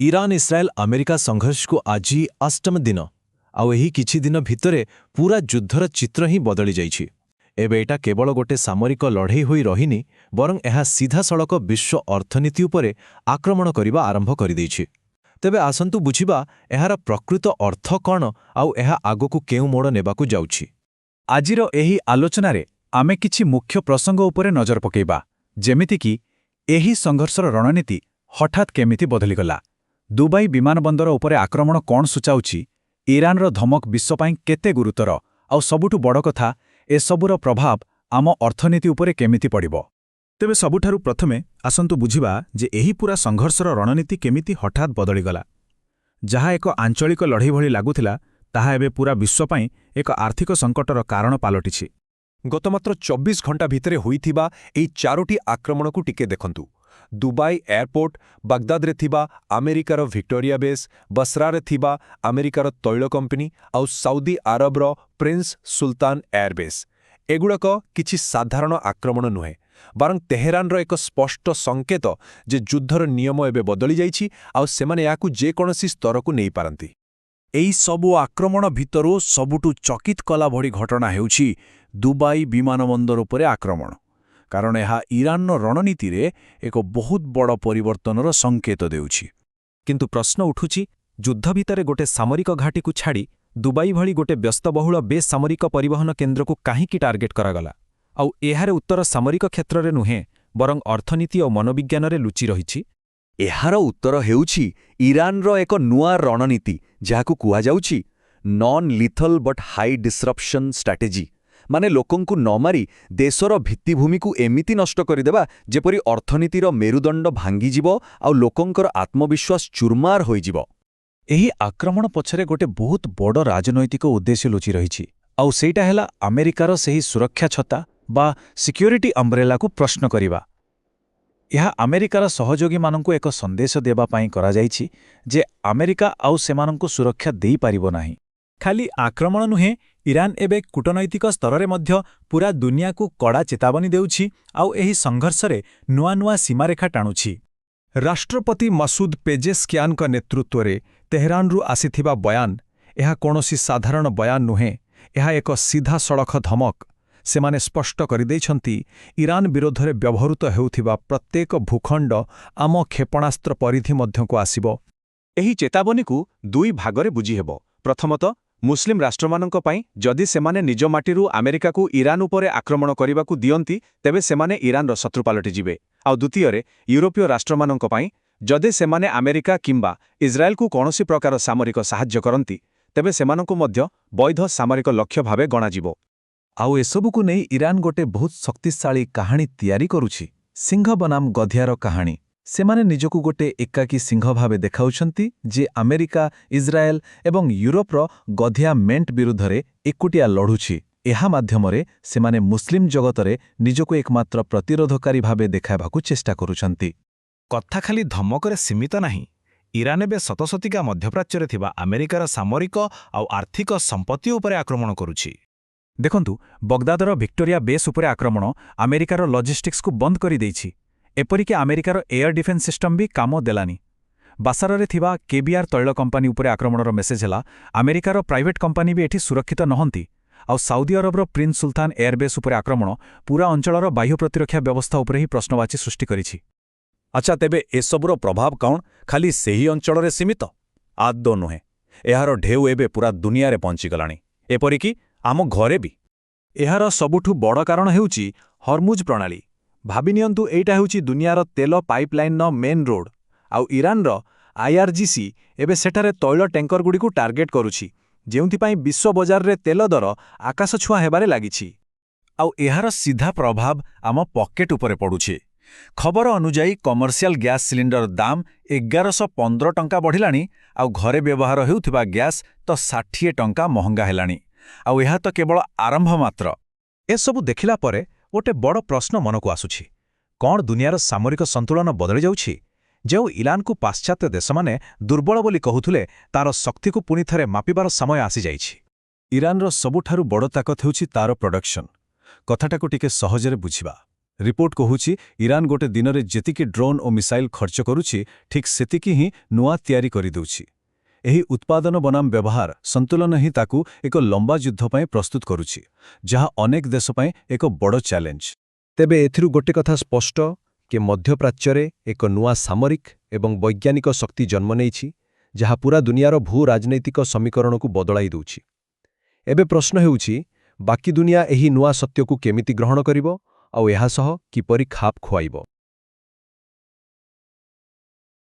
Iran Israel America ସଂଘର୍ଷକୁ ଆଜି ଅଷ୍ଟମ ଦିନ ଆଉ ଏହି କିଛି ଦିନ ଭିତରେ ପୂରା ଯୁଦ୍ଧର ଚିତ୍ର ହିଁ ବଦଳି ଯାଇଛି। ଏବେ ଏଟା କେବଳ ଗୋଟେ ସାମରିକ ଲଢ଼େଇ ହୋଇ ରହିନି, ବରଂ ଏହା ସିଧାସଳଖ ବିଶ୍ୱ ଅର୍ଥନୀତି ଉପରେ ଆକ୍ରମଣ କରିବା ଆରମ୍ଭ କରିଦେଇଛି। ତେବେ ଆସନ୍ତୁ ବୁଝିବା ଏହାର ପ୍ରକୃତ ଅର୍ଥ କ'ଣ ଆଉ ଏହା ଆଗକୁ କେଉଁ ମୋଡ଼ ନେବାକୁ ଯାଉଛି। ଆଜିର ଏହି ଆଲୋଚନାରେ ଆମେ କିଛି ମୁଖ୍ୟ ପ୍ରସଙ୍ଗ ଉପରେ ନଜର ପକାଇବା, ଯେମିତିକି ଏହି ସଂଘର୍ଷର ରଣନୀତି ହଠାତ୍ କେମିତି ବଦଳିଗଲା, ଦୁବାଇ ବିମାନବନ୍ଦର ଉପରେ ଆକ୍ରମଣ କ'ଣ ସୂଚାଉଛି, ଇରାନର ଧମକ ବିଶ୍ୱ ପାଇଁ କେତେ ଗୁରୁତର, ଆଉ ସବୁଠୁ ବଡ଼ କଥା, ଏସବୁର ପ୍ରଭାବ ଆମ ଅର୍ଥନୀତି ଉପରେ କେମିତି ପଡ଼ିବ। ତେବେ ସବୁଠାରୁ ପ୍ରଥମେ ଆସନ୍ତୁ ବୁଝିବା ଯେ ଏହି ପୂରା ସଂଘର୍ଷର ରଣନୀତି କେମିତି ହଠାତ୍ ବଦଳିଗଲା। ଯାହା ଏକ ଆଞ୍ଚଳିକ ଲଢ଼େଇ ଭଳି ଲାଗୁଥିଲା, ତାହା ଏବେ ପୂରା ବିଶ୍ୱ ପାଇଁ ଏକ ଆର୍ଥିକ ସଙ୍କଟର କାରଣ ପାଲଟିଛି। ଗତ ମାତ୍ର 24 ଘଣ୍ଟା ଭିତରେ ହୋଇଥିବା ଏହି 4ଟି ଆକ୍ରମଣକୁ ଟିକେ ଦେଖନ୍ତୁ। ଦୁବାଇ ଏୟାରପୋର୍ଟ, ବାଗଦାଦରେ ଥିବା ଆମେରିକାର ଭିକ୍ଟୋରିଆ ବେସ୍, ବସ୍ରାରେ ଥିବା ଆମେରିକାର ତୈଳ କମ୍ପାନୀ ଆଉ ସାଉଦି ଆରବର ପ୍ରିନ୍ସ ସୁଲତାନ ଏୟାରବେସ୍। ଏଗୁଡ଼ାକ କିଛି ସାଧାରଣ ଆକ୍ରମଣ ନୁହେଁ, ବରଂ ତେହେରାନର ଏକ ସ୍ପଷ୍ଟ ସଙ୍କେତ ଯେ ଯୁଦ୍ଧର ନିୟମ ଏବେ ବଦଳି ଯାଇଛି ଆଉ ସେମାନେ ଏହାକୁ ଯେକୌଣସି ସ୍ତରକୁ ନେଇପାରନ୍ତି। ଏହି ସବୁ ଆକ୍ରମଣ ଭିତରୁ ସବୁଠୁ ଚକିତ କଲା ଭଳି ଘଟଣା ହେଉଛି ଦୁବାଇ ବିମାନବନ୍ଦର ଉପରେ ଆକ୍ରମଣ, କାରଣ ଏହା ଇରାନର ରଣନୀତିରେ ଏକ ବହୁତ ବଡ଼ ପରିବର୍ତ୍ତନର ସଙ୍କେତ ଦେଉଛି। କିନ୍ତୁ ପ୍ରଶ୍ନ ଉଠୁଛି, ଯୁଦ୍ଧ ଭିତରେ ଗୋଟେ ସାମରିକ ଘାଟିକୁ ଛାଡ଼ି ଦୁବାଇ ଭଳି ଗୋଟେ ବ୍ୟସ୍ତବହୁଳ ବେସାମରିକ ପରିବହନ କେନ୍ଦ୍ରକୁ କାହିଁକି ଟାର୍ଗେଟ କରାଗଲା? ଆଉ ଏହାର ଉତ୍ତର ସାମରିକ କ୍ଷେତ୍ରରେ ନୁହେଁ, ବରଂ ଅର୍ଥନୀତି ଓ ମନୋବିଜ୍ଞାନରେ ଲୁଚି ରହିଛି। ଏହାର ଉତ୍ତର ହେଉଛି ଇରାନର ଏକ ନୂଆ ରଣନୀତି, ଯାହାକୁ କୁହାଯାଉଛି ନନ୍ ଲିଥଲ୍ ବଟ୍ ହାଇ ଡିସରପ୍ସନ୍ ଷ୍ଟ୍ରାଟେଜି। ମାନେ ଲୋକଙ୍କୁ ନ ମାରି ଦେଶର ଭିତ୍ତିଭୂମିକୁ ଏମିତି ନଷ୍ଟ କରିଦେବା ଯେପରି ଅର୍ଥନୀତିର ମେରୁଦଣ୍ଡ ଭାଙ୍ଗିଯିବ ଆଉ ଲୋକଙ୍କର ଆତ୍ମବିଶ୍ୱାସ ଚୁରମାର ହୋଇଯିବ। ଏହି ଆକ୍ରମଣ ପଛରେ ଗୋଟେ ବହୁତ ବଡ଼ ରାଜନୈତିକ ଉଦ୍ଦେଶ୍ୟ ଲୁଚି ରହିଛି, ଆଉ ସେଇଟା ହେଲା ଆମେରିକାର ସେହି ସୁରକ୍ଷା ଛତା ବା ସିକ୍ୟୁରିଟି ଅମ୍ବ୍ରେଲାକୁ ପ୍ରଶ୍ନ କରିବା। ଏହା ଆମେରିକାର ସହଯୋଗୀମାନଙ୍କୁ ଏକ ସନ୍ଦେଶ ଦେବା ପାଇଁ କରାଯାଇଛି ଯେ ଆମେରିକା ଆଉ ସେମାନଙ୍କୁ ସୁରକ୍ଷା ଦେଇପାରିବ ନାହିଁ। ଖାଲି ଆକ୍ରମଣ ନୁହେଁ, ଇରାନ ଏବେ କୂଟନୈତିକ ସ୍ତରରେ ମଧ୍ୟ ପୂରା ଦୁନିଆକୁ କଡ଼ା ଚେତାବନୀ ଦେଉଛି ଆଉ ଏହି ସଂଘର୍ଷରେ ନୂଆ ନୂଆ ସୀମାରେଖା ଟାଣୁଛି। ରାଷ୍ଟ୍ରପତି ମସୁଦ ପେଜେସ୍କିଆନଙ୍କ ନେତୃତ୍ୱରେ ତେହେରାନରୁ ଆସିଥିବା ବୟାନ, ଏହା କୌଣସି ସାଧାରଣ ବୟାନ ନୁହେଁ, ଏହା ଏକ ସିଧାସଳଖ ଧମକ। ସେମାନେ ସ୍ପଷ୍ଟ କରିଦେଇଛନ୍ତି, ଇରାନ ବିରୋଧରେ ବ୍ୟବହୃତ ହେଉଥିବା ପ୍ରତ୍ୟେକ ଭୂଖଣ୍ଡ ଆମ କ୍ଷେପଣାସ୍ତ୍ର ପରିଧି ମଧ୍ୟକୁ ଆସିବ। ଏହି ଚେତାବନୀକୁ ଦୁଇ ଭାଗରେ ବୁଝିହେବ। ପ୍ରଥମତଃ, ମୁସଲିମ ରାଷ୍ଟ୍ରମାନଙ୍କ ପାଇଁ, ଯଦି ସେମାନେ ନିଜ ମାଟିରୁ ଆମେରିକାକୁ ଇରାନ ଉପରେ ଆକ୍ରମଣ କରିବାକୁ ଦିଅନ୍ତି, ତେବେ ସେମାନେ ଇରାନର ଶତ୍ରୁ ପାଲଟିଯିବେ। ଆଉ ଦ୍ୱିତୀୟରେ, ୟୁରୋପୀୟ ରାଷ୍ଟ୍ରମାନଙ୍କ ପାଇଁ, ଯଦି ସେମାନେ ଆମେରିକା କିମ୍ବା ଇସ୍ରାଏଲକୁ କୌଣସି ପ୍ରକାର ସାମରିକ ସାହାଯ୍ୟ କରନ୍ତି, ତେବେ ସେମାନଙ୍କୁ ମଧ୍ୟ ବୈଧ ସାମରିକ ଲକ୍ଷ୍ୟ ଭାବେ ଗଣାଯିବ। ଆଉ ଏସବୁକୁ ନେଇ ଇରାନ ଗୋଟେ ବହୁତ ଶକ୍ତିଶାଳୀ କାହାଣୀ ତିଆରି କରୁଛି, ସିଂହ ବନାମ ଗଧିଆର କାହାଣୀ। ସେମାନେ ନିଜକୁ ଗୋଟେ ଏକାକୀ ସିଂହ ଭାବେ ଦେଖାଉଛନ୍ତି ଯେ ଆମେରିକା, ଇସ୍ରାଏଲ ଏବଂ ୟୁରୋପର ଗଧିଆ ମେଣ୍ଟ ବିରୁଦ୍ଧରେ ଏକୁଟିଆ ଲଢ଼ୁଛି। ଏହା ମାଧ୍ୟମରେ ସେମାନେ ମୁସଲିମ ଜଗତରେ ନିଜକୁ ଏକମାତ୍ର ପ୍ରତିରୋଧକାରୀ ଭାବେ ଦେଖାଇବାକୁ ଚେଷ୍ଟା କରୁଛନ୍ତି। କଥା ଖାଲି ଧମକରେ ସୀମିତ ନାହିଁ। ଇରାନ ଏବେ ସତସତିକା ମଧ୍ୟପ୍ରାଚ୍ୟରେ ଥିବା ଆମେରିକାର ସାମରିକ ଆଉ ଆର୍ଥିକ ସମ୍ପତ୍ତି ଉପରେ ଆକ୍ରମଣ କରୁଛି। ଦେଖନ୍ତୁ, ବଗଦାଦର ଭିକ୍ଟୋରିଆ ବେସ୍ ଉପରେ ଆକ୍ରମଣ ଆମେରିକାର ଲଜିଷ୍ଟିକ୍ସକୁ ବନ୍ଦ କରିଦେଇଛି। ଏପରିକି ଆମେରିକାର ଏୟାର ଡିଫେନ୍ସ ସିଷ୍ଟମ ବି କାମ ଦେଲାନି। ବାସାରରେ ଥିବା କେବିଆର ତୈଳ କମ୍ପାନୀ ଉପରେ ଆକ୍ରମଣର ମେସେଜ ହେଲା, ଆମେରିକାର ପ୍ରାଇଭେଟ୍ କମ୍ପାନୀ ବି ଏଠି ସୁରକ୍ଷିତ ନୁହନ୍ତି। ଆଉ ସାଉଦି ଆରବର ପ୍ରିନ୍ସ ସୁଲତାନ ଏୟାରବେସ୍ ଉପରେ ଆକ୍ରମଣ ପୂରା ଅଞ୍ଚଳର ବାହ୍ୟ ପ୍ରତିରକ୍ଷା ବ୍ୟବସ୍ଥା ଉପରେ ହିଁ ପ୍ରଶ୍ନବାଚୀ ସୃଷ୍ଟି କରିଛି। ଆଚ୍ଛା, ତେବେ ଏସବୁର ପ୍ରଭାବ କ'ଣ ଖାଲି ସେହି ଅଞ୍ଚଳରେ ସୀମିତ? ଆଦୌ ନୁହେଁ। ଏହାର ଢେଉ ଏବେ ପୂରା ଦୁନିଆରେ ପହଞ୍ଚିଗଲାଣି, ଏପରିକି ଆମ ଘରେ ବି। ଏହାର ସବୁଠୁ ବଡ଼ କାରଣ ହେଉଛି ହର୍ମୁଜ ପ୍ରଣାଳୀ। ଭାବିନିଅନ୍ତୁ, ଏଇଟା ହେଉଛି ଦୁନିଆର ତେଲ ପାଇପଲାଇନ୍ର ମେନ୍ ରୋଡ୍, ଆଉ ଇରାନର IRGC ଏବେ ସେଠାରେ ତୈଳ ଟ୍ୟାଙ୍କରଗୁଡ଼ିକୁ ଟାର୍ଗେଟ କରୁଛି, ଯେଉଁଥିପାଇଁ ବିଶ୍ୱ ବଜାରରେ ତେଲ ଦର ଆକାଶଛୁଆଁ ହେବାରେ ଲାଗିଛି। ଆଉ ଏହାର ସିଧା ପ୍ରଭାବ ଆମ ପକେଟ୍ ଉପରେ ପଡ଼ୁଛି। ଖବର ଅନୁଯାୟୀ କମର୍ସିଆଲ ଗ୍ୟାସ୍ ସିଲିଣ୍ଡର ଦାମ 1115 ଟଙ୍କା ବଢ଼ିଲାଣି, ଆଉ ଘରେ ବ୍ୟବହାର ହେଉଥିବା ଗ୍ୟାସ୍ ତ 60 ଟଙ୍କା ମହଙ୍ଗା ହେଲାଣି। ଆଉ ଏହା ତ କେବଳ ଆରମ୍ଭ ମାତ୍ର। ଏସବୁ ଦେଖିଲା ପରେ ଗୋଟେ ବଡ଼ ପ୍ରଶ୍ନ ମନକୁ ଆସୁଛି, କ'ଣ ଦୁନିଆର ସାମରିକ ସନ୍ତୁଳନ ବଦଳି ଯାଉଛି? ଯେଉଁ ଇରାନକୁ ପାଶ୍ଚାତ୍ୟ ଦେଶମାନେ ଦୁର୍ବଳ ବୋଲି କହୁଥିଲେ, ତାର ଶକ୍ତିକୁ ପୁଣି ଥରେ ମାପିବାର ସମୟ ଆସିଯାଇଛି। ଇରାନର ସବୁଠାରୁ ବଡ଼ ତାକତ ହେଉଛି ତାର ପ୍ରଡକ୍ସନ। କଥାଟାକୁ ଟିକେ ସହଜରେ ବୁଝିବା। ରିପୋର୍ଟ କହୁଛି ଇରାନ ଗୋଟେ ଦିନରେ ଯେତିକି ଡ୍ରୋନ୍ ଓ ମିସାଇଲ୍ ଖର୍ଚ୍ଚ କରୁଛି ଠିକ୍ ସେତିକି ହିଁ ନୂଆ ତିଆରି କରିଦେଉଛି। ଏହି ଉତ୍ପାଦନ ବନାମ ବ୍ୟବହାର ସନ୍ତୁଳନ ହିଁ ତାକୁ ଏକ ଲମ୍ବା ଯୁଦ୍ଧ ପାଇଁ ପ୍ରସ୍ତୁତ କରୁଛି, ଯାହା ଅନେକ ଦେଶ ପାଇଁ ଏକ ବଡ଼ ଚ୍ୟାଲେଞ୍ଜ। ତେବେ ଏଥିରୁ ଗୋଟେ କଥା ସ୍ପଷ୍ଟ କି ମଧ୍ୟପ୍ରାଚ୍ୟରେ ଏକ ନୂଆ ସାମରିକ ଏବଂ ବୈଜ୍ଞାନିକ ଶକ୍ତି ଜନ୍ମ ନେଇଛି, ଯାହା ପୁରା ଦୁନିଆର ଭୂ-ରାଜନୈତିକ ସମୀକରଣକୁ ବଦଳାଇ ଦେଉଛି। ଏବେ ପ୍ରଶ୍ନ ହେଉଛି, ବାକି ଦୁନିଆ ଏହି ନୂଆ ସତ୍ୟକୁ କେମିତି ଗ୍ରହଣ କରିବ ଆଉ ଏହା ସହ କିପରି ଖାପ ଖୁଆଇବ?